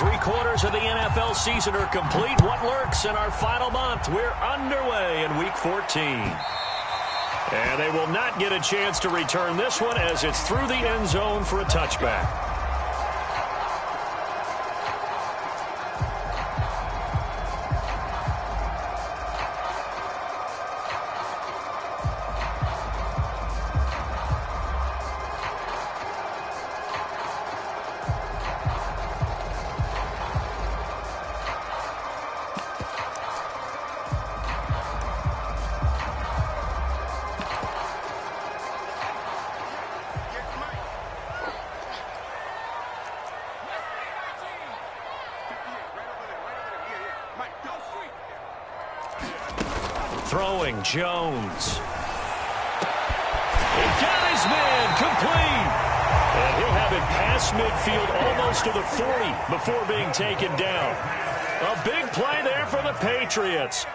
3/4 of the NFL season are complete. What lurks in our final month? We're underway in Week 14. And they will not get a chance to return this one as it's through the end zone for a touchback. Throwing, Jones. He got his man, complete. And he'll have it past midfield almost to the 40 before being taken down. A big play there for the Patriots.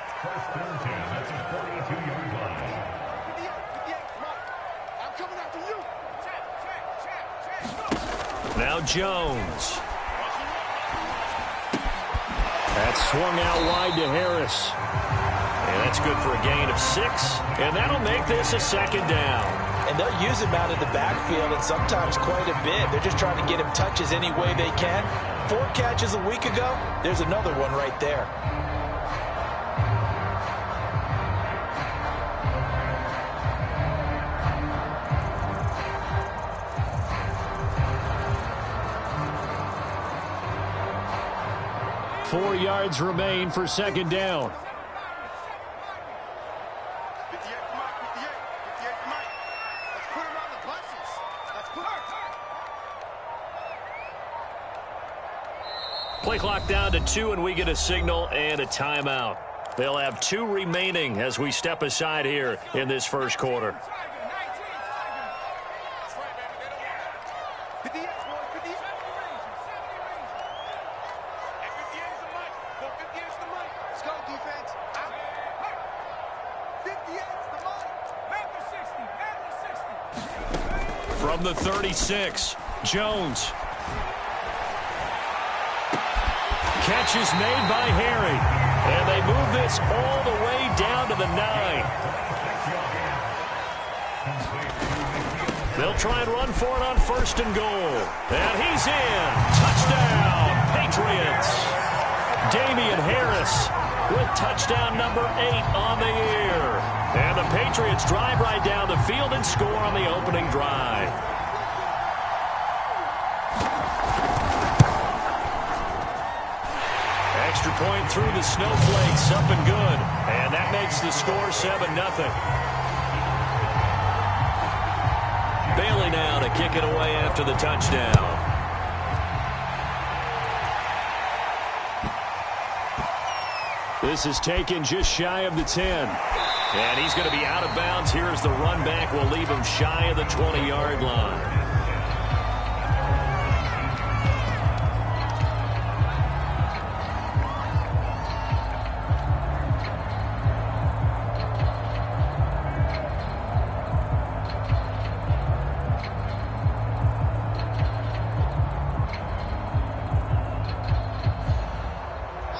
Now Jones. That's swung out wide to Harris. And that's good for a gain of 6. And that'll make this a second down. And they'll use him out of the backfield, and sometimes quite a bit. They're just trying to get him touches any way they can. 4 catches a week ago. There's another one right there. Four yards remain for second down. Play clock down to 2, and we get a signal and a timeout. They'll have 2 remaining as we step aside here in this first quarter. From the 36, Jones. Catch is made by Harry. And they move this all the way down to the 9. They'll try and run for it on 1st and goal. And he's in. Touchdown, Patriots. Damian Harris with touchdown number 8 on the year. And the Patriots drive right down the field and score on the opening drive. Extra point through the snowflakes, up and good. And that makes the score 7-0. Bailey now to kick it away after the touchdown. This is taken just shy of the 10. And he's going to be out of bounds. Here's the run back. We'll leave him shy of the 20-yard line.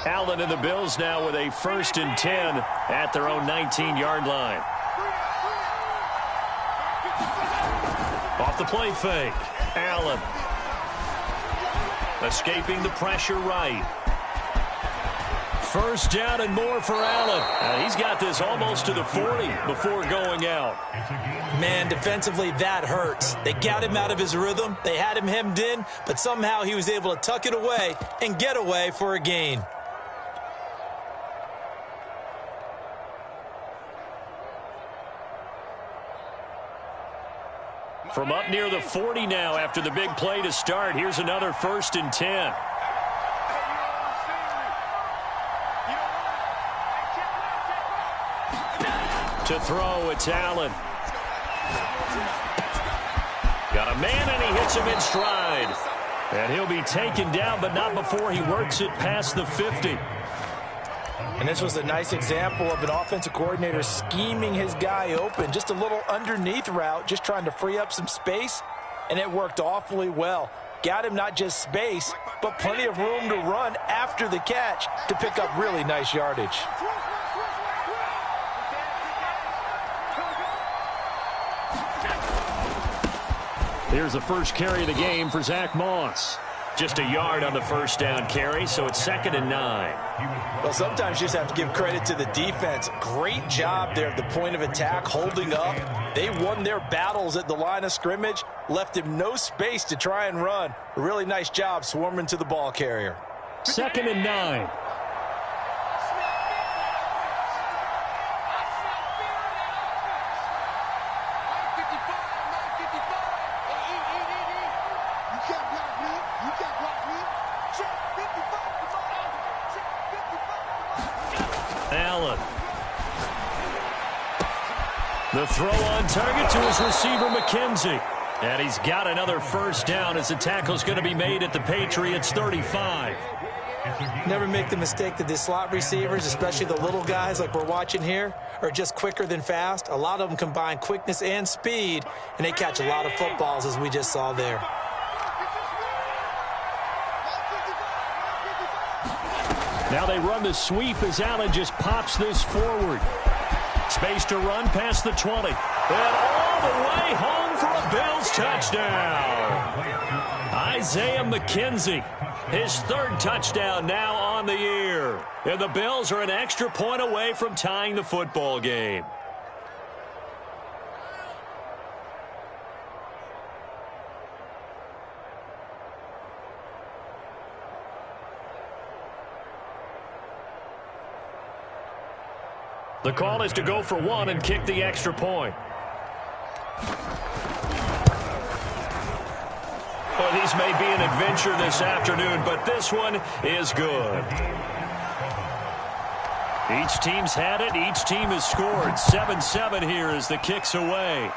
Allen and the Bills now with a 1st and 10 at their own 19-yard line. Off the play fake. Allen. Escaping the pressure right. 1st down and more for Allen. He's got this almost to the 40 before going out. Man, defensively, that hurts. They got him out of his rhythm. They had him hemmed in, but somehow he was able to tuck it away and get away for a gain. From up near the 40 now after the big play to start. Here's another 1st and 10. To throw, it's Allen. Got a man, and he hits him in stride. And he'll be taken down, but not before he works it past the 50. And this was a nice example of an offensive coordinator scheming his guy open. Just a little underneath route, just trying to free up some space, and it worked awfully well. Got him not just space, but plenty of room to run after the catch to pick up really nice yardage. Here's the first carry of the game for Zach Moss. Just a yard on the first down carry, so it's 2nd and 9. Well, sometimes you just have to give credit to the defense. Great job there at the point of attack, holding up. They won their battles at the line of scrimmage, left him no space to try and run. A really nice job swarming to the ball carrier. 2nd and 9. Allen. The throw on target to his receiver, McKenzie. And he's got another first down as the tackle's going to be made at the Patriots' 35. Never make the mistake that the slot receivers, especially the little guys like we're watching here, are just quicker than fast. A lot of them combine quickness and speed, and they catch a lot of footballs, as we just saw there. Now they run the sweep as Allen just pops this forward. Space to run past the 20. And all the way home for a Bills touchdown. Isaiah McKenzie, his 3rd touchdown now on the year. And the Bills are an extra point away from tying the football game. The call is to go for 1 and kick the extra point. Well, these may be an adventure this afternoon, but this one is good. Each team's had it. Each team has scored. 7-7 here as the kick's away.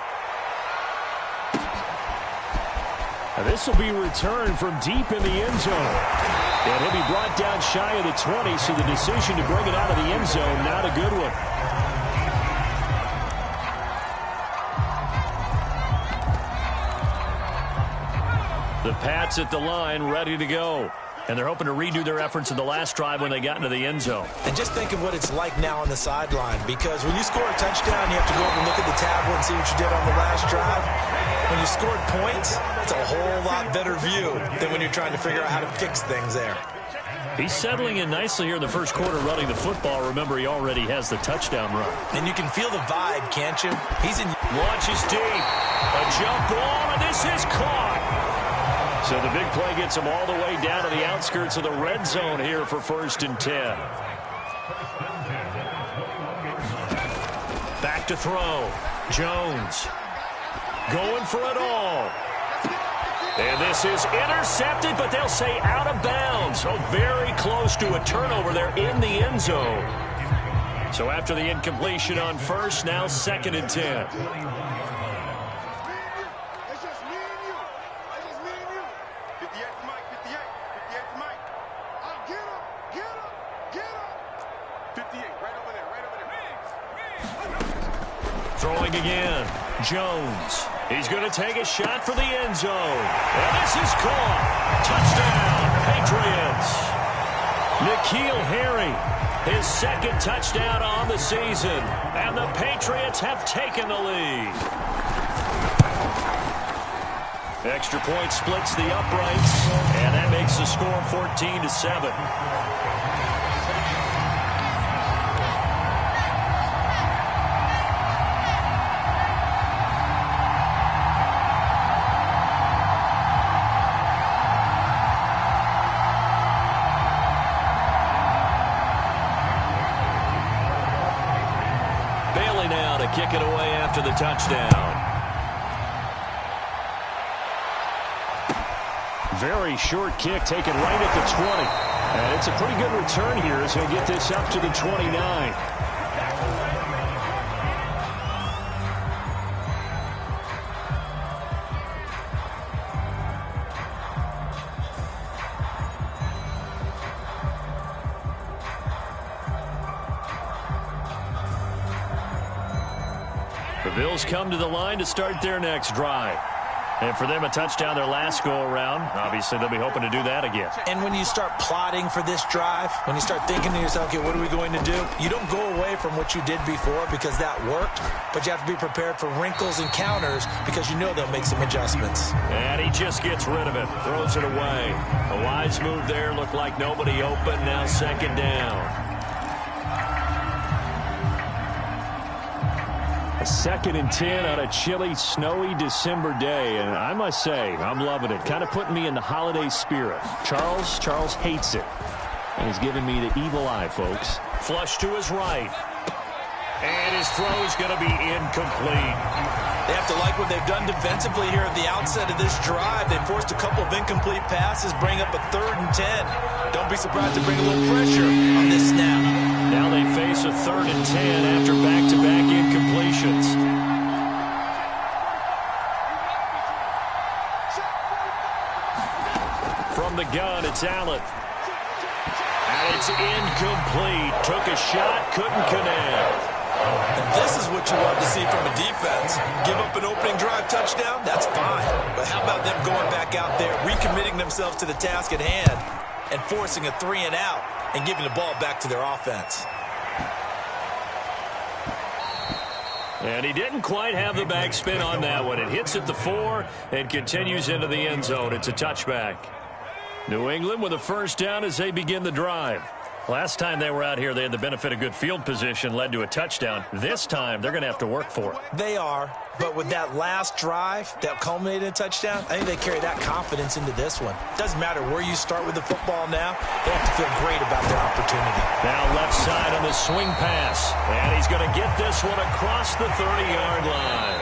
Now this will be returned from deep in the end zone. And he'll be brought down shy of the 20, so the decision to bring it out of the end zone, not a good one. The Pats at the line, ready to go. And they're hoping to redo their efforts in the last drive when they got into the end zone. And just think of what it's like now on the sideline, because when you score a touchdown, you have to go over and look at the tablet and see what you did on the last drive. When you scored points, it's a whole lot better view than when you're trying to figure out how to fix things there. He's settling in nicely here in the first quarter running the football. Remember, he already has the touchdown run. And you can feel the vibe, can't you? He's in. Launches deep. A jump ball, and this is caught. So the big play gets him all the way down to the outskirts of the red zone here for 1st and 10. Back to throw. Jones going for it all. And this is intercepted, but they'll say out of bounds. So very close to a turnover there in the end zone. So after the incompletion on 1st, now 2nd and 10. Throwing again. Jones. He's going to take a shot for the end zone. And this is caught. Touchdown, Patriots. N'Keal Harry, his 2nd touchdown on the season. And the Patriots have taken the lead. Extra point splits the uprights. And that makes the score 14-7. Kick it away after the touchdown. Very short kick taken right at the 20. And it's a pretty good return here as he'll get this up to the 29. The Bills come to the line to start their next drive. And for them, a touchdown their last go-around. Obviously, they'll be hoping to do that again. And when you start plotting for this drive, when you start thinking to yourself, okay, what are we going to do? You don't go away from what you did before because that worked, but you have to be prepared for wrinkles and counters because you know they'll make some adjustments. And he just gets rid of it, throws it away. A wise move there, looked like nobody open, now second down. A 2nd and 10 on a chilly, snowy December day, and I must say, I'm loving it. Kind of putting me in the holiday spirit. Charles hates it, and he's giving me the evil eye, folks. Flush to his right, and his throw's going to be incomplete. They have to like what they've done defensively here at the outset of this drive. They forced a couple of incomplete passes, bring up a 3rd and 10. Don't be surprised to bring a little pressure on this snap. Now they face a 3rd and 10 after back-to-back incompletions. From the gun, it's Allen. And it's incomplete. Took a shot, couldn't connect. And this is what you want to see from a defense. Give up an opening drive touchdown, that's fine. But how about them going back out there, recommitting themselves to the task at hand, and forcing a 3 and out, and giving the ball back to their offense. And he didn't quite have the backspin on that one. It hits at the 4 and continues into the end zone. It's a touchback. New England with a first down as they begin the drive. Last time they were out here, they had the benefit of good field position, led to a touchdown. This time, they're going to have to work for it. They are, but with that last drive that culminated in a touchdown, I think they carry that confidence into this one. Doesn't matter where you start with the football now, they have to feel great about their opportunity. Now left side on the swing pass, and he's going to get this one across the 30-yard line.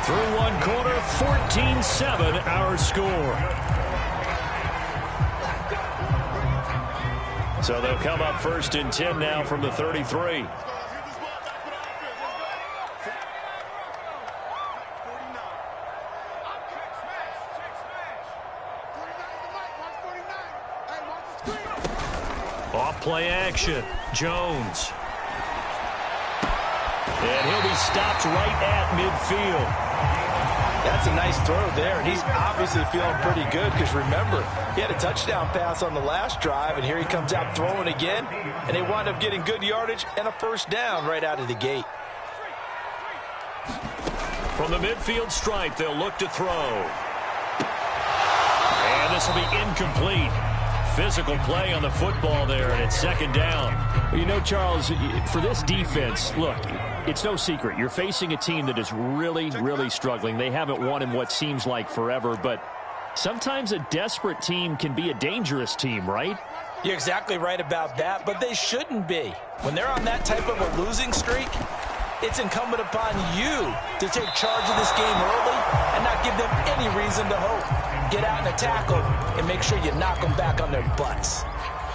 Through one quarter, 14-7 our score. So they'll come up 1st and 10 now from the 33. Off play action. Jones. And he'll be stopped right at midfield. That's a nice throw there, and he's obviously feeling pretty good because, remember, he had a touchdown pass on the last drive, and here he comes out throwing again, and they wind up getting good yardage and a first down right out of the gate. From the midfield stripe, they'll look to throw. And this will be incomplete. Physical play on the football there, and it's second down. Well, you know, Charles, for this defense, look, it's no secret. You're facing a team that is really, really struggling. They haven't won in what seems like forever, but sometimes a desperate team can be a dangerous team, right? You're exactly right about that, but they shouldn't be. When they're on that type of a losing streak, it's incumbent upon you to take charge of this game early and not give them any reason to hope. Get out and tackle and make sure you knock them back on their butts.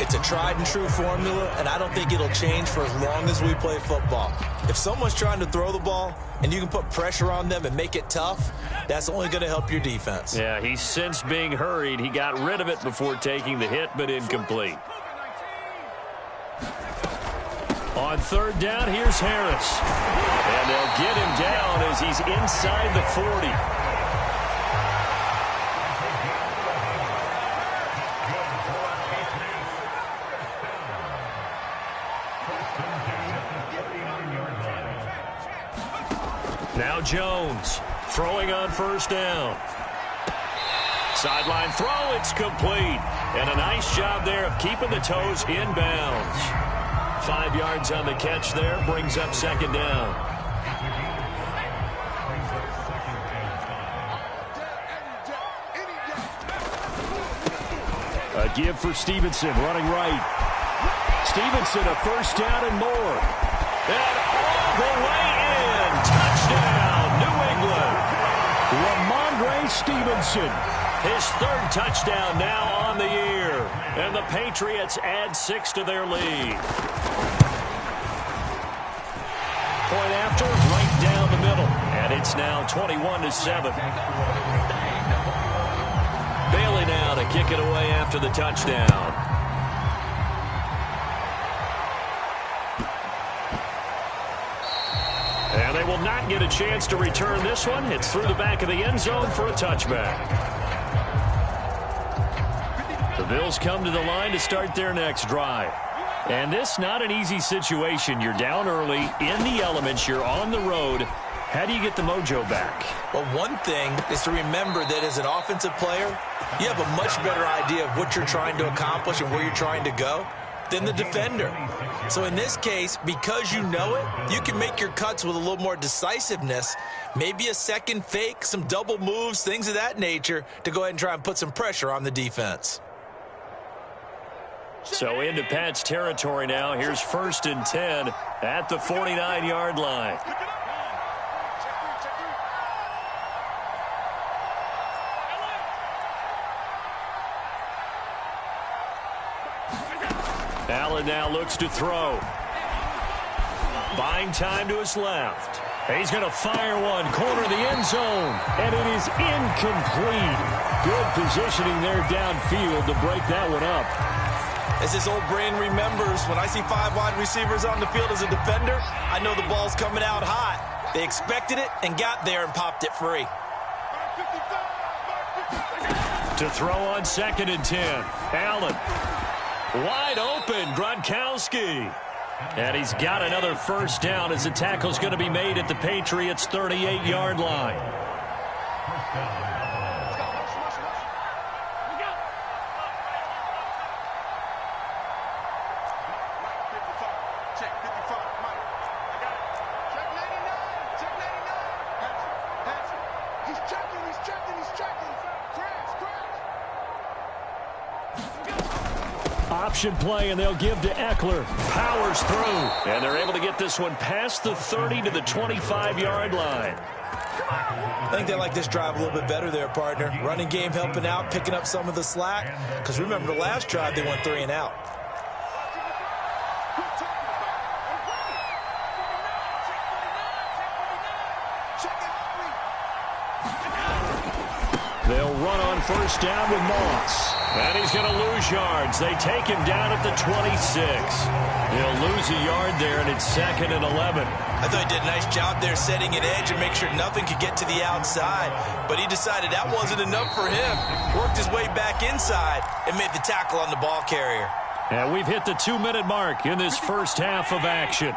It's a tried and true formula, and I don't think it'll change for as long as we play football. If someone's trying to throw the ball and you can put pressure on them and make it tough, that's only going to help your defense. Yeah, he's since being hurried. He got rid of it before taking the hit, but incomplete. On 3rd down, here's Harris. And they'll get him down as he's inside the 40. Now Jones throwing on 1st down. Sideline throw, it's complete. And a nice job there of keeping the toes inbounds. 5 yards on the catch there, brings up 2nd down. A give for Stevenson, running right. Stevenson, a 1st down and more. And all the way in. Touchdown, New England. Ramondre Stevenson. His 3rd touchdown now on the year. And the Patriots add 6 to their lead. Point after, right down the middle. And it's now 21-7. Bailey now to kick it away after the touchdown. And they will will not get a chance to return this one. It's through the back of the end zone for a touchback. The Bills come to the line to start their next drive. And this not an easy situation. You're down early, in the elements, you're on the road. How do you get the mojo back? Well, one thing is to remember that as an offensive player, you have a much better idea of what you're trying to accomplish and where you're trying to go than the defender. So in this case, because you know it, you can make your cuts with a little more decisiveness, maybe a second fake, some double moves, things of that nature, to go ahead and try and put some pressure on the defense. So into Pat's territory now. Here's 1st and 10 at the 49-yard line. Allen now looks to throw. Buying time to his left. He's going to fire one, corner of the end zone, and it is incomplete. Good positioning there downfield to break that one up. As this old brain remembers, when I see 5 wide receivers on the field as a defender, I know the ball's coming out hot. They expected it and got there and popped it free. To throw on 2nd and 10. Allen. Wide open, Gronkowski. And he's got another first down as the tackle's going to be made at the Patriots' 38-yard line. Option play, and they'll give to Eckler. Powers through, and they're able to get this one past the 30 to the 25-yard line. I think they like this drive a little bit better there, partner. Running game helping out, picking up some of the slack. Because remember, the last drive, they went 3 and out. They'll run on first down with Moss. And he's going to lose yards. They take him down at the 26. He'll lose a yard there, and it's 2nd and 11. I thought he did a nice job there setting an edge and make sure nothing could get to the outside. But he decided that wasn't enough for him. Worked his way back inside and made the tackle on the ball carrier. And we've hit the 2-minute mark in this first half of action.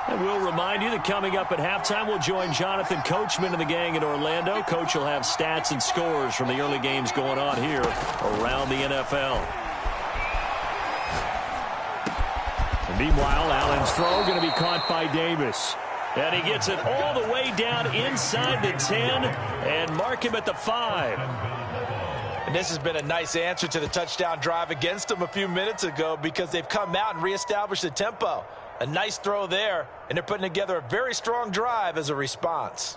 And we'll remind you that coming up at halftime, we'll join Jonathan Coachman and the gang in Orlando. Coach will have stats and scores from the early games going on here around the NFL. And meanwhile, Allen's throw going to be caught by Davis. And he gets it all the way down inside the 10 and mark him at the 5. And this has been a nice answer to the touchdown drive against them a few minutes ago because they've come out and reestablished the tempo. A nice throw there, and they're putting together a very strong drive as a response.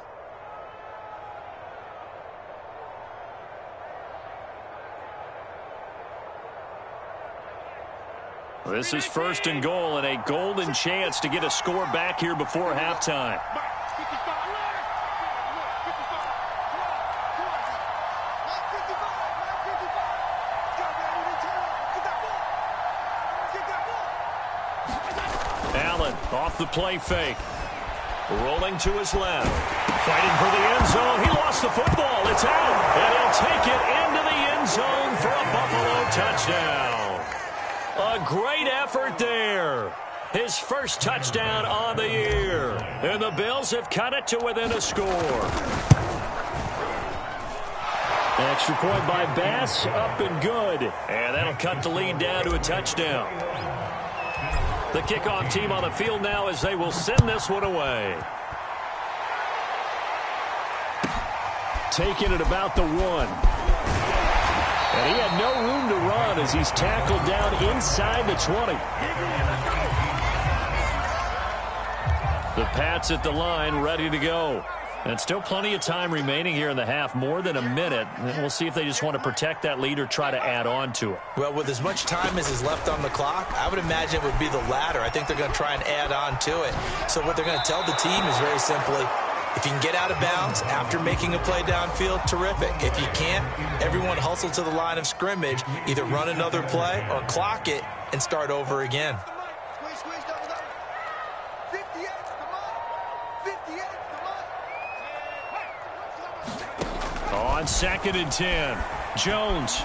This is 1st and goal and a golden chance to get a score back here before halftime. Allen off the play fake. Rolling to his left. Fighting for the end zone. He lost the football. It's out. And he'll take it into the end zone for a Buffalo touchdown. A great effort there. His first touchdown on the year. And the Bills have cut it to within a score. Extra point by Bass. Up and good. And that'll cut the lead down to a touchdown. The kickoff team on the field now as they will send this one away. Taking it about the 1. And he had no room to run as he's tackled down inside the 20. The Pats at the line ready to go. And still plenty of time remaining here in the half, more than a minute. And we'll see if they just want to protect that lead or try to add on to it. Well, with as much time as is left on the clock, I would imagine it would be the latter. I think they're going to try and add on to it. So what they're going to tell the team is very simply, if you can get out of bounds after making a play downfield, terrific. If you can't, everyone hustle to the line of scrimmage, either run another play or clock it and start over again. On 2nd and 10. Jones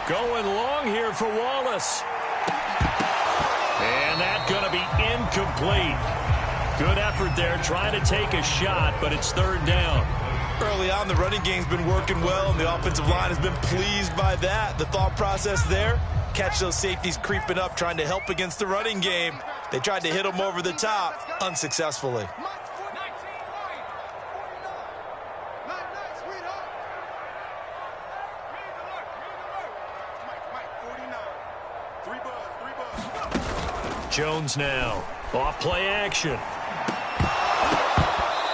going long here for Wallace. And that's going to be incomplete. Good effort there trying to take a shot, but it's 3rd down. Early on, the running game's been working well, and the offensive line has been pleased by that. The thought process there, catch those safeties creeping up, trying to help against the running game. They tried to hit them over the top, unsuccessfully. Jones now, off play action.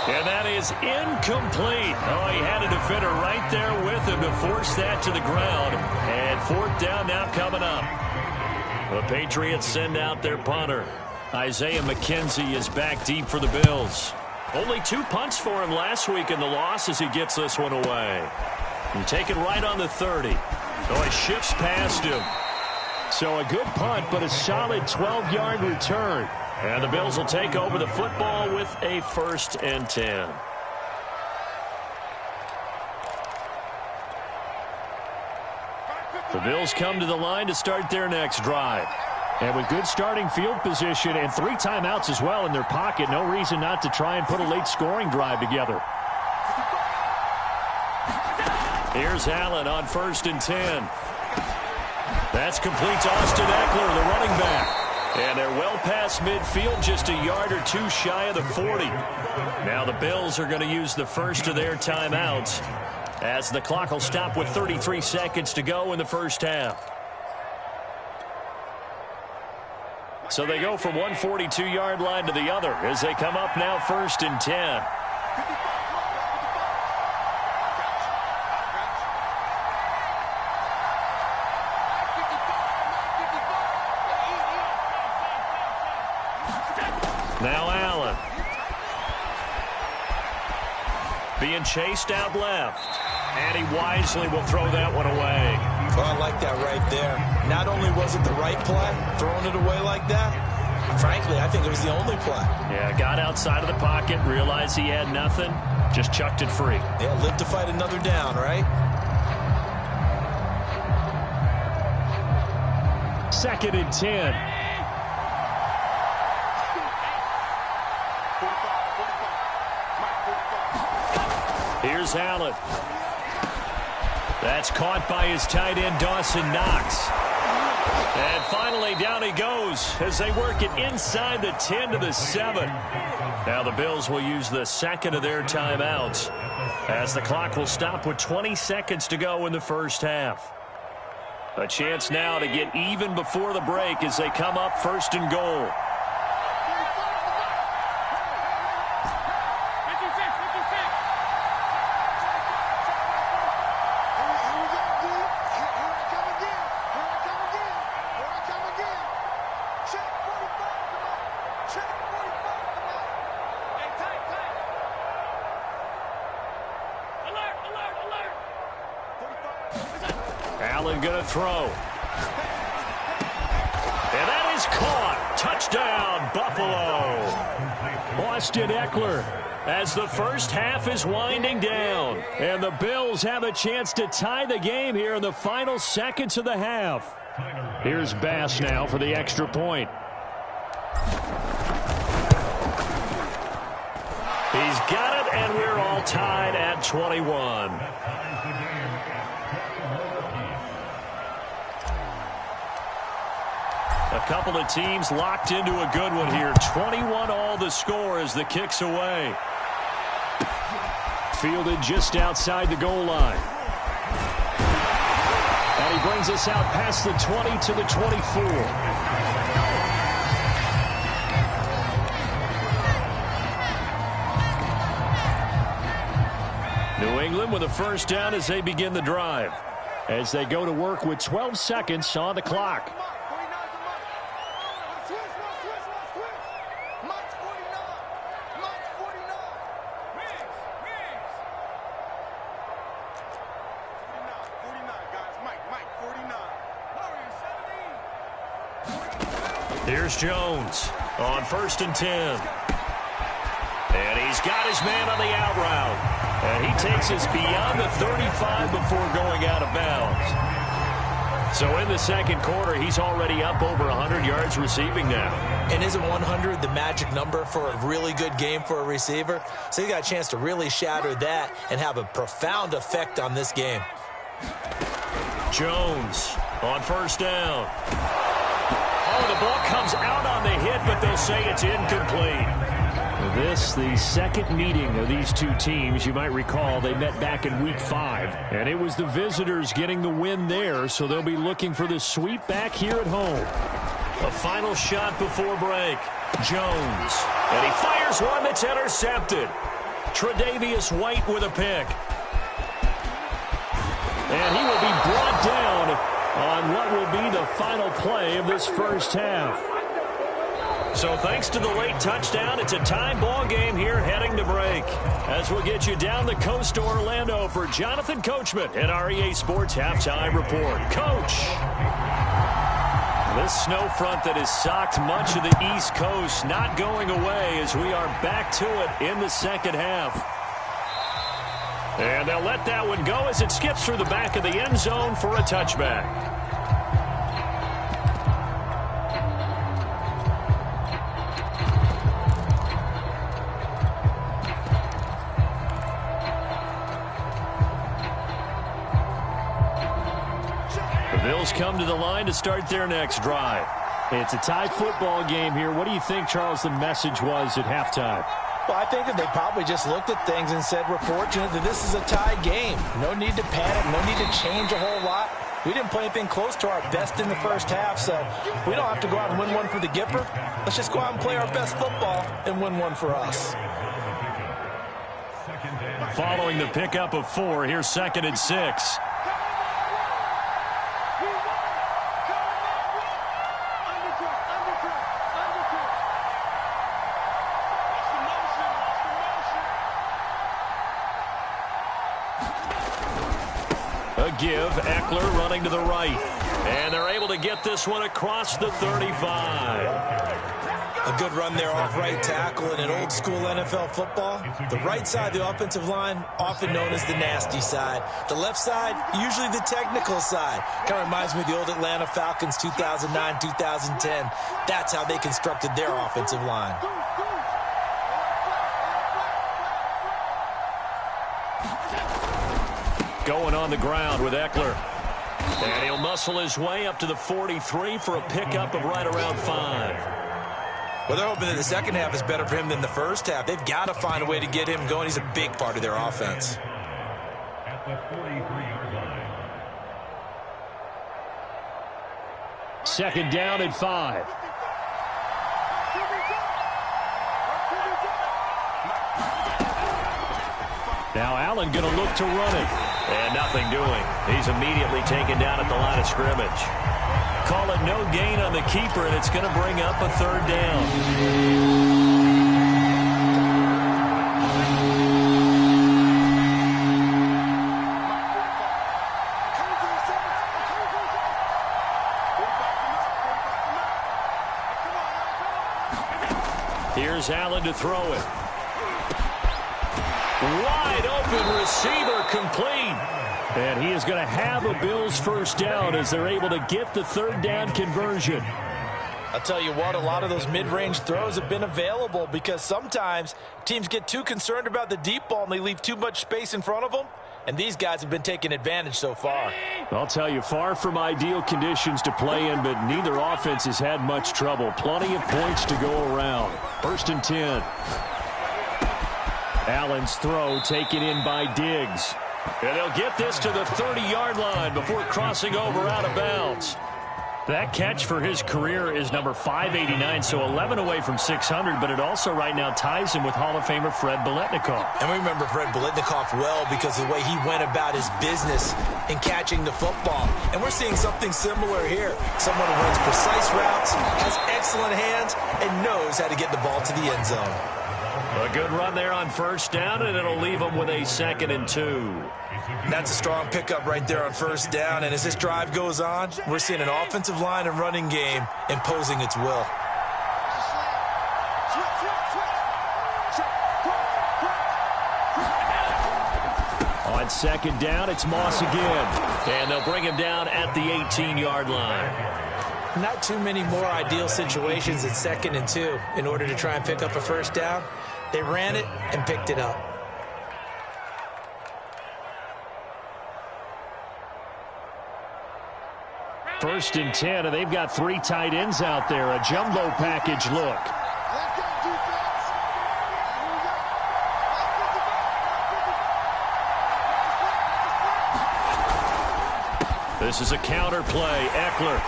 And that is incomplete. Oh, he had a defender right there with him to force that to the ground. And 4th down now coming up. The Patriots send out their punter. Isaiah McKenzie is back deep for the Bills. Only 2 punts for him last week in the loss as he gets this one away. And take it right on the 30. Oh, he shifts past him. So a good punt, but a solid 12-yard return. And the Bills will take over the football with a 1st and 10. The Bills come to the line to start their next drive. And with good starting field position and 3 timeouts as well in their pocket, no reason not to try and put a late scoring drive together. Here's Allen on 1st and 10. That's complete to Austin Eckler, the running back. And they're well past midfield, just a yard or 2 shy of the 40. Now the Bills are going to use the first of their timeouts as the clock will stop with 33 seconds to go in the first half. So they go from one 42-yard line to the other as they come up now 1st and 10. Now Allen. Being chased out left. And he wisely will throw that one away. Well, I like that right there. Not only was it the right play, throwing it away like that, frankly, I think it was the only play. Yeah, got outside of the pocket, realized he had nothing, just chucked it free. Yeah, live to fight another down, right? 2nd and 10. Here's Allen. That's caught by his tight end, Dawson Knox. And finally, down he goes as they work it inside the 10 to the 7. Now the Bills will use the 2nd of their timeouts as the clock will stop with 20 seconds to go in the first half. A chance now to get even before the break as they come up 1st and goal. Allen going to throw. And that is caught. Touchdown, Buffalo. Austin Eckler as the first half is winding down. And the Bills have a chance to tie the game here in the final seconds of the half. Here's Bass now for the extra point. He's got it, and we're all tied at 21. A couple of teams locked into a good one here. 21 all the score as the kick's away. Fielded just outside the goal line. And he brings us out past the 20 to the 24. New England with a first down as they begin the drive. As they go to work with 12 seconds on the clock. Here's Jones on 1st and 10. And He's got his man on the out route. And he takes us beyond the 35 before going out of bounds. So in the second quarter, he's already up over 100 yards receiving now. And isn't 100 the magic number for a really good game for a receiver? So he got a chance to really shatter that and have a profound effect on this game. Jones on first down. Oh, the ball comes out on the hit, but they'll say it's incomplete. This, the second meeting of these two teams. You might recall they met back in Week 5, and it was the visitors getting the win there, so they'll be looking for the sweep back here at home. A final shot before break. Jones, and he fires one that's intercepted. Tre'Davious White with a pick. And he will be brought down on what will be the final play of this first half. So thanks to the late touchdown, it's a tie ball game here heading to break. As we'll get you down the coast to Orlando for Jonathan Coachman at our EA Sports Halftime Report. Coach! This snow front that has socked much of the East Coast not going away as we are back to it in the second half. And they'll let that one go as it skips through the back of the end zone for a touchback. Bills come to the line to start their next drive. It's a tie football game here. What do you think, Charles, the message was at halftime? Well, I think that they probably just looked at things and said, we're fortunate that this is a tie game. No need to panic. No need to change a whole lot. We didn't play anything close to our best in the first half, so we don't have to go out and win one for the Gipper. Let's just go out and play our best football and win one for us. Following the pickup of 4, here's 2nd and 6. Give. Eckler running to the right. And they're able to get this one across the 35. A good run there off right tackle in an old school NFL football. The right side of the offensive line, often known as the nasty side. The left side, usually the technical side. Kind of reminds me of the old Atlanta Falcons 2009, 2010. That's how they constructed their offensive line. Going on the ground with Eckler. And he'll muscle his way up to the 43 for a pickup of right around 5. Well, they're hoping that the second half is better for him than the first half. They've got to find a way to get him going. He's a big part of their offense. At the 43-yard line. 2nd down and 5. Now Allen going to look to run it. And nothing doing. He's immediately taken down at the line of scrimmage. Call it no gain on the keeper, and it's going to bring up a 3rd down. Here's Allen to throw it. Wide open receiver complete. And he is going to have a Bills first down as they're able to get the 3rd down conversion. I'll tell you what, a lot of those mid-range throws have been available because sometimes teams get too concerned about the deep ball and they leave too much space in front of them. And these guys have been taking advantage so far. I'll tell you, far from ideal conditions to play in, but neither offense has had much trouble. Plenty of points to go around. 1st and 10. Allen's throw taken in by Diggs. And they'll get this to the 30-yard line before crossing over out of bounds. That catch for his career is number 589, so 11 away from 600, but it also right now ties him with Hall of Famer Fred Biletnikoff. And we remember Fred Biletnikoff well because of the way he went about his business in catching the football. And we're seeing something similar here. Someone who runs precise routes, has excellent hands, and knows how to get the ball to the end zone. A good run there on 1st down, and it'll leave them with a 2nd and 2. That's a strong pickup right there on 1st down. And as this drive goes on, we're seeing an offensive line and running game imposing its will. second down. It's Moss again. And they'll bring him down at the 18-yard line. Not too many more ideal situations at 2nd and 2 in order to try and pick up a first down. They ran it and picked it up. First and 10, and they've got 3 tight ends out there. A jumbo package look. This is a counter play. Eckler.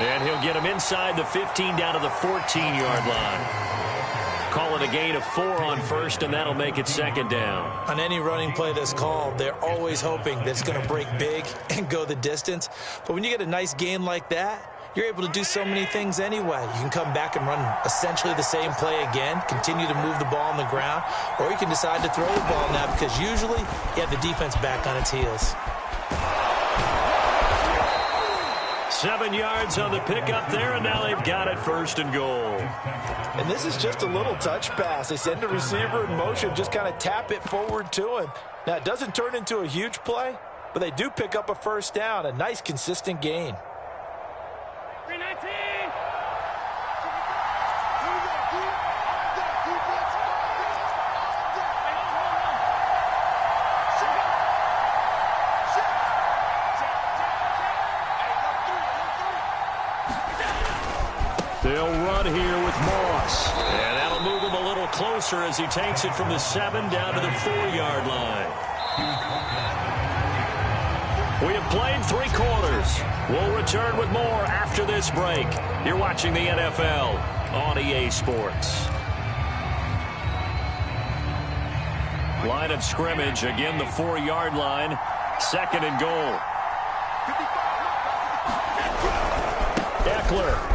And he'll get him inside the 15 down to the 14-yard line. Call it a gain of 4 on first, and that'll make it 2nd down. On any running play that's called, they're always hoping that it's going to break big and go the distance. But when you get a nice gain like that, you're able to do so many things anyway. You can come back and run essentially the same play again, continue to move the ball on the ground, or you can decide to throw the ball now because usually you have the defense back on its heels. 7 yards on the pickup there, and now they've got it 1st and goal. And this is just a little touch pass. They send the receiver in motion, just kind of tap it forward to him. Now, it doesn't turn into a huge play, but they do pick up a first down, a nice, consistent gain. 319. They'll run here with Moss. And that'll move him a little closer as he takes it from the 7 down to the 4-yard line. We have played 3 quarters. We'll return with more after this break. You're watching the NFL on EA Sports. Line of scrimmage, again the 4-yard line. 2nd and goal. Eckler.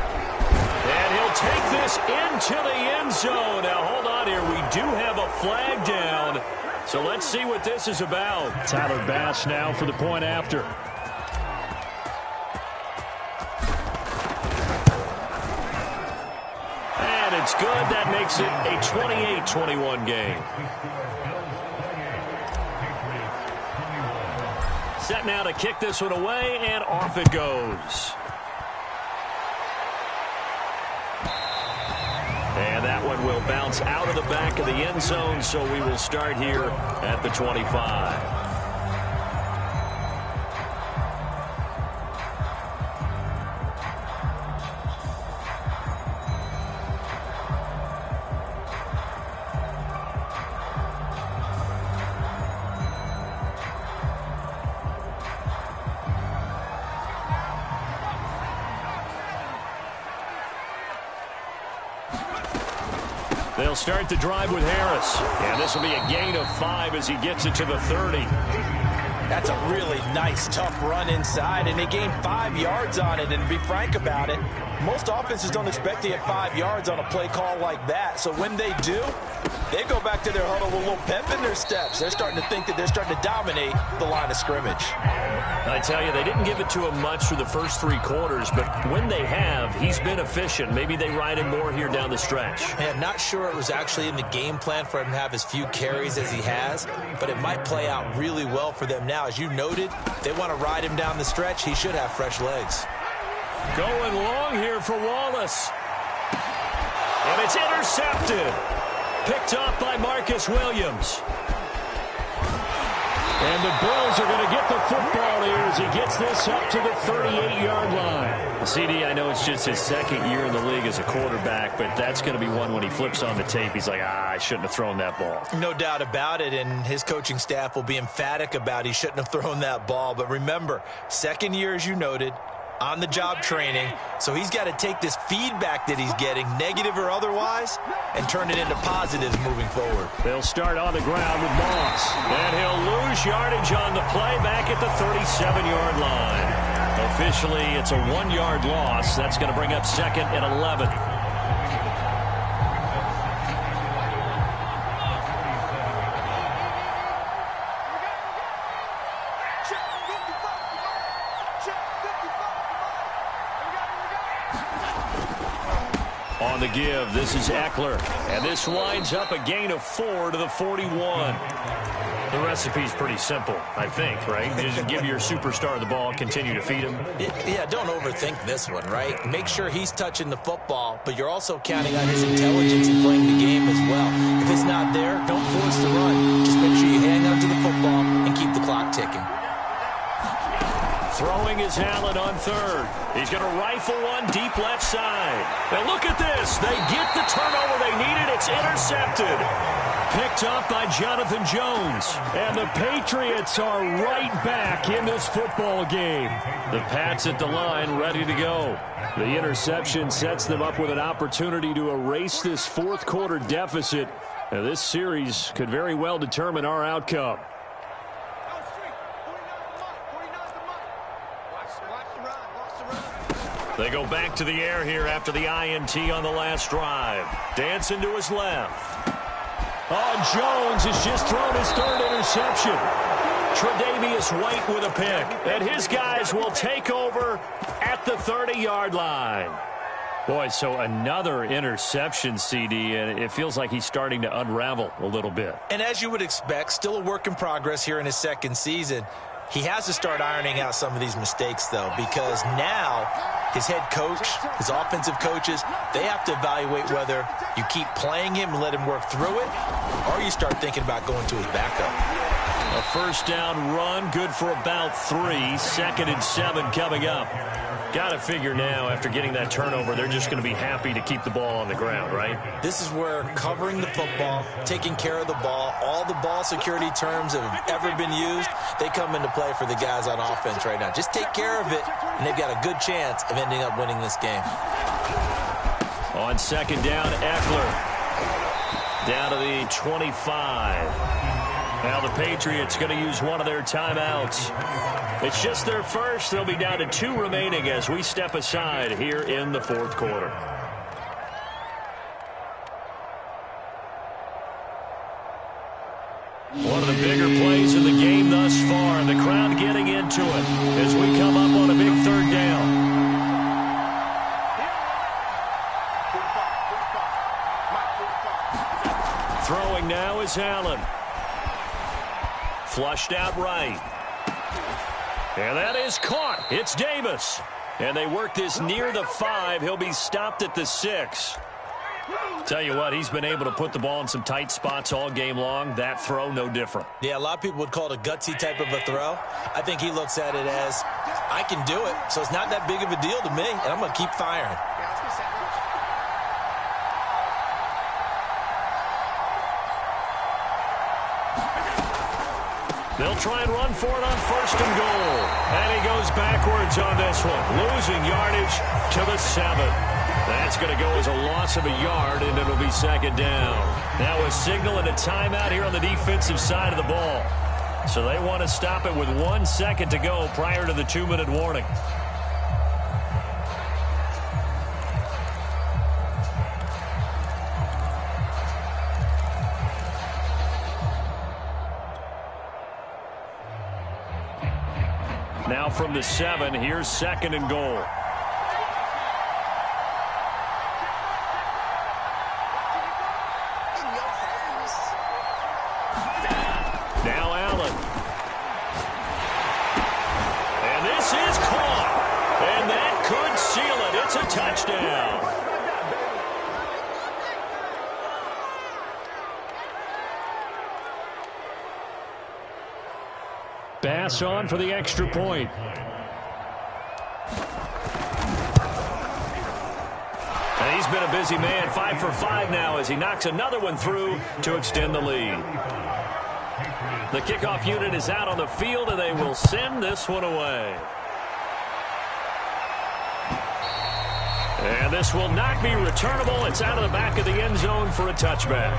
And he'll take this into the end zone. Now, hold on here. We do have a flag down. So let's see what this is about. Tyler Bass now for the point after. And it's good. That makes it a 28-21 game. Set now to kick this one away, and off it goes. And that one will bounce out of the back of the end zone, so we will start here at the 25. They'll start the drive with Harris. And this will be a gain of 5 as he gets it to the 30. That's a really nice, tough run inside, and they gained 5 yards on it. And to be frank about it, most offenses don't expect to get 5 yards on a play call like that. So when they do, they go back to their huddle with a little pep in their steps. They're starting to think that they're starting to dominate the line of scrimmage. I tell you, they didn't give it to him much for the first 3 quarters, but when they have, he's been efficient. Maybe they ride him more here down the stretch. Yeah, not sure it was actually in the game plan for him to have as few carries as he has, but it might play out really well for them now. As you noted, they want to ride him down the stretch. He should have fresh legs. Going long here for Wallace. And it's intercepted. Picked off by Marcus Williams. And the Bills are going to get the football here as he gets this up to the 38-yard line. CD, I know it's just his 2nd year in the league as a quarterback, but that's going to be one when he flips on the tape. He's like, I shouldn't have thrown that ball. No doubt about it, and his coaching staff will be emphatic about he shouldn't have thrown that ball. But remember, 2nd year, as you noted, on-the-job training, so he's got to take this feedback that he's getting, negative or otherwise, and turn it into positives moving forward. They'll start on the ground with Moss, and he'll lose yardage on the play back at the 37-yard line. Officially, it's a 1-yard loss. That's going to bring up 2nd and 11. On the give, this is Eckler, and this winds up a gain of 4 to the 41. The recipe's pretty simple, I think, right? Just give your superstar the ball, continue to feed him. Yeah, don't overthink this one, right? Make sure he's touching the football, but you're also counting on his intelligence in playing the game as well. If it's not there, don't force the run. Just make sure you hang on to the football and keep the clock ticking. Throwing is Allen on third. He's going to rifle one deep left side. Now look at this. They get the turnover they needed. It's intercepted. Picked up by Jonathan Jones. And the Patriots are right back in this football game. The Pats at the line, ready to go. The interception sets them up with an opportunity to erase this fourth quarter deficit. Now, this series could very well determine our outcome. They go back to the air here after the INT on the last drive. Dancing to his left. Oh, Jones has just thrown his third interception. Tre'Davious White with a pick. And his guys will take over at the 30-yard line. Boy, so another interception, CD, and it feels like he's starting to unravel a little bit. And as you would expect, still a work in progress here in his second season. He has to start ironing out some of these mistakes, though, because now his head coach, his offensive coaches, they have to evaluate whether you keep playing him and let him work through it, or you start thinking about going to his backup. A first down run, good for about 3. 2nd and 7 coming up. Got to figure now, after getting that turnover, they're just going to be happy to keep the ball on the ground, right? This is where covering the football, taking care of the ball, all the ball security terms that have ever been used, they come into play for the guys on offense right now. Just take care of it, and they've got a good chance of ending up winning this game. On 2nd down, Eckler. Down to the 25. Now the Patriots going to use one of their timeouts. It's just their first. They'll be down to 2 remaining as we step aside here in the fourth quarter. One of the bigger plays in the game thus far, and the crowd getting into it as we come up on a big 3rd down. Throwing now is Allen. Flushed out right. And that is caught. It's Davis. And they work this near the 5. He'll be stopped at the 6. Tell you what, he's been able to put the ball in some tight spots all game long. That throw, no different. Yeah, a lot of people would call it a gutsy type of a throw. I think he looks at it as, I can do it, so it's not that big of a deal to me, and I'm going to keep firing. They'll try and run for it on 1st and goal. And he goes backwards on this one, losing yardage to the 7. That's going to go as a loss of a yard, and it'll be 2nd down. Now a signal and a timeout here on the defensive side of the ball. So they want to stop it with 1 second to go prior to the 2-minute warning. Now from the 7, here's 2nd and goal. Now Allen. And this is caught. And that could seal it. It's a touchdown. Bass on for the extra point. And he's been a busy man, 5 for 5 now as he knocks another one through to extend the lead. The kickoff unit is out on the field, and they will send this one away. And this will not be returnable. It's out of the back of the end zone for a touchback.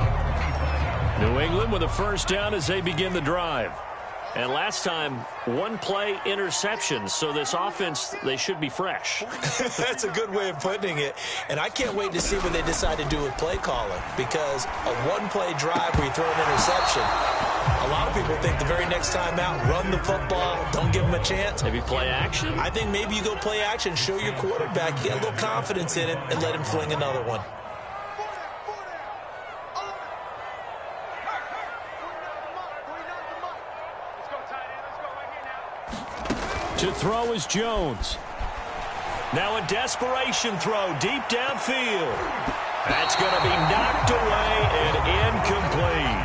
New England with a first down as they begin the drive. And last time, 1-play interception. So this offense, they should be fresh. That's a good way of putting it. And I can't wait to see what they decide to do with play calling. Because a 1-play drive where you throw an interception, a lot of people think the very next time out, run the football, don't give them a chance. Maybe play action? I think maybe you go play action, show your quarterback, get a little confidence in it, and let him fling another one. To throw is Jones. Now a desperation throw deep downfield. That's going to be knocked away and incomplete.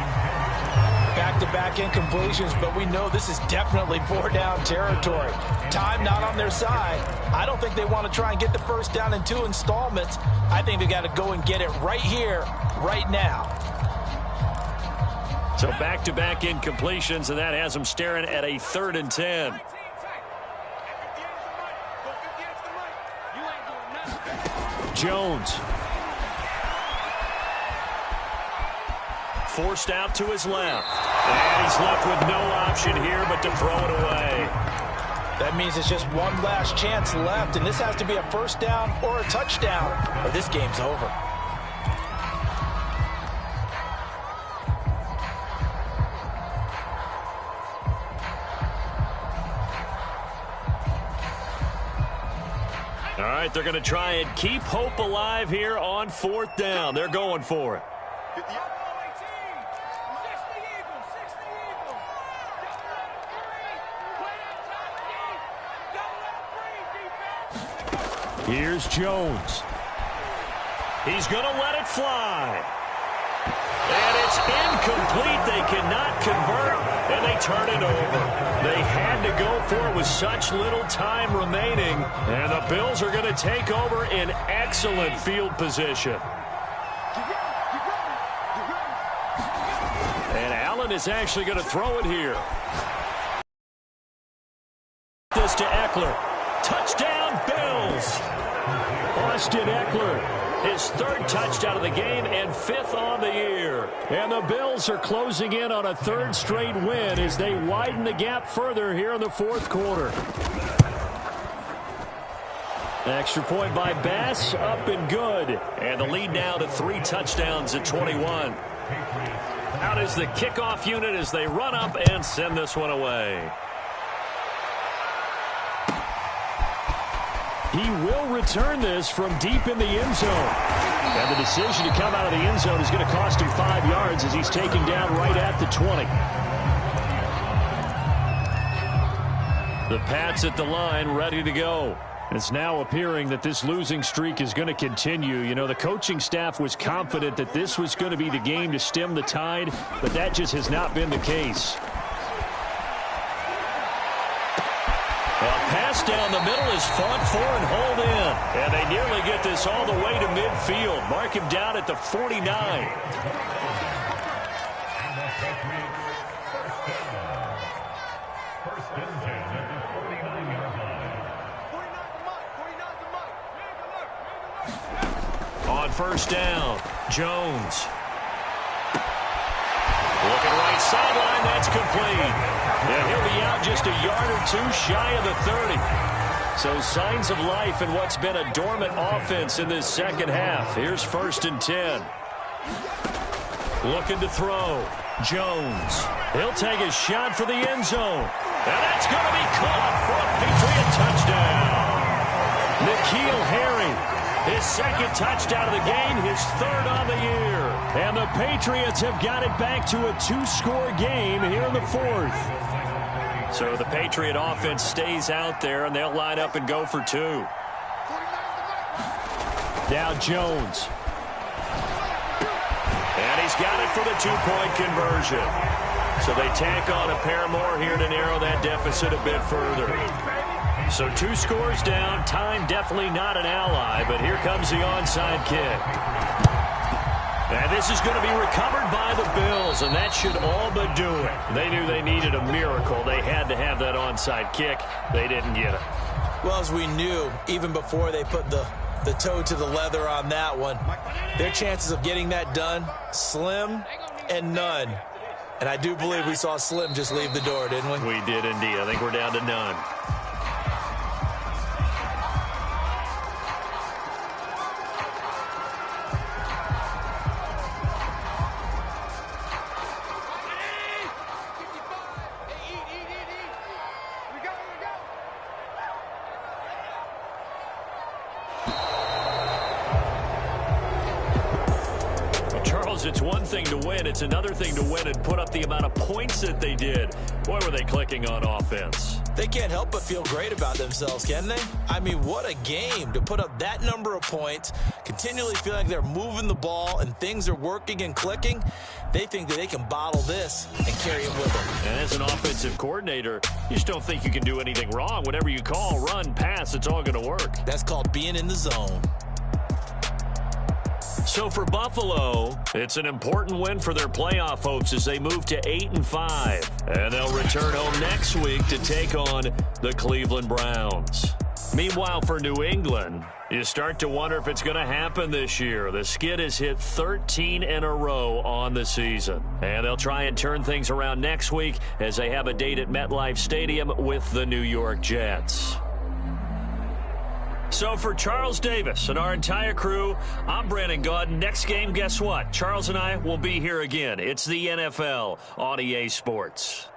Back-to-back incompletions, but we know this is definitely four-down territory. Time not on their side. I don't think they want to try and get the first down in 2 installments. I think they got to go and get it right here, right now. So back-to-back incompletions, and that has them staring at a 3rd and 10. Jones. Forced out to his left. And he's left with no option here but to throw it away. That means it's just one last chance left, and this has to be a first down or a touchdown, or this game's over. All right, they're going to try and keep hope alive here on 4th down. They're going for it. Here's Jones. He's going to let it fly. And it's incomplete. They cannot convert, and they turn it over. They had to go for it with such little time remaining, and the Bills are going to take over in excellent field position. And Allen is actually going to throw it here. This to Eckler. Touchdown, Bills! Austin Eckler, his 3rd touchdown of the game and 5th on the year. And the Bills are closing in on a 3rd straight win as they widen the gap further here in the 4th quarter. Extra point by Bass, up and good. And the lead now to 3 touchdowns at 21. Out is the kickoff unit as they run up and send this one away. He will return this from deep in the end zone. And the decision to come out of the end zone is going to cost him 5 yards as he's taken down right at the 20. The Pats at the line ready to go. It's now appearing that this losing streak is going to continue. You know, the coaching staff was confident that this was going to be the game to stem the tide, but that just has not been the case. Pass down the middle is fought for and hauled in. And they nearly get this all the way to midfield. Mark him down at the 49. First and 10 at the 49-yard line. On first down, Jones. Looking right sideline, that's complete. And he'll be out just a yard or 2 shy of the 30. So signs of life in what's been a dormant offense in this second half. Here's 1st and 10. Looking to throw. Jones. He'll take a shot for the end zone. And that's going to be caught for a Patriot touchdown. N'Keal Harry. His 2nd touchdown of the game, his 3rd on the year. And the Patriots have got it back to a 2-score game here in the 4th. So the Patriot offense stays out there, and they'll line up and go for 2. Now Jones. And he's got it for the 2-point conversion. So they tack on a pair more here to narrow that deficit a bit further. So 2 scores down. Time definitely not an ally, but here comes the onside kick. And this is going to be recovered by the Bills, and that should all but do it. They knew they needed a miracle. They had to have that onside kick. They didn't get it. Well, as we knew, even before they put the toe to the leather on that one, their chances of getting that done, slim and none. And I do believe we saw Slim just leave the door, didn't we? We did indeed. I think we're down to none. It's one thing to win. It's another thing to win and put up the amount of points that they did. Boy, were they clicking on offense. They can't help but feel great about themselves, can they? I mean, what a game to put up that number of points, continually feeling like they're moving the ball and things are working and clicking. They think that they can bottle this and carry it with them. And as an offensive coordinator, you just don't think you can do anything wrong. Whatever you call, run, pass, it's all going to work. That's called being in the zone. So for Buffalo, it's an important win for their playoff hopes as they move to 8-5. And they'll return home next week to take on the Cleveland Browns. Meanwhile, for New England, you start to wonder if it's going to happen this year. The skid has hit 13 in a row on the season. And they'll try and turn things around next week as they have a date at MetLife Stadium with the New York Jets. So for Charles Davis and our entire crew, I'm Brandon Gaudin. Next game, guess what? Charles and I will be here again. It's the NFL on EA Sports.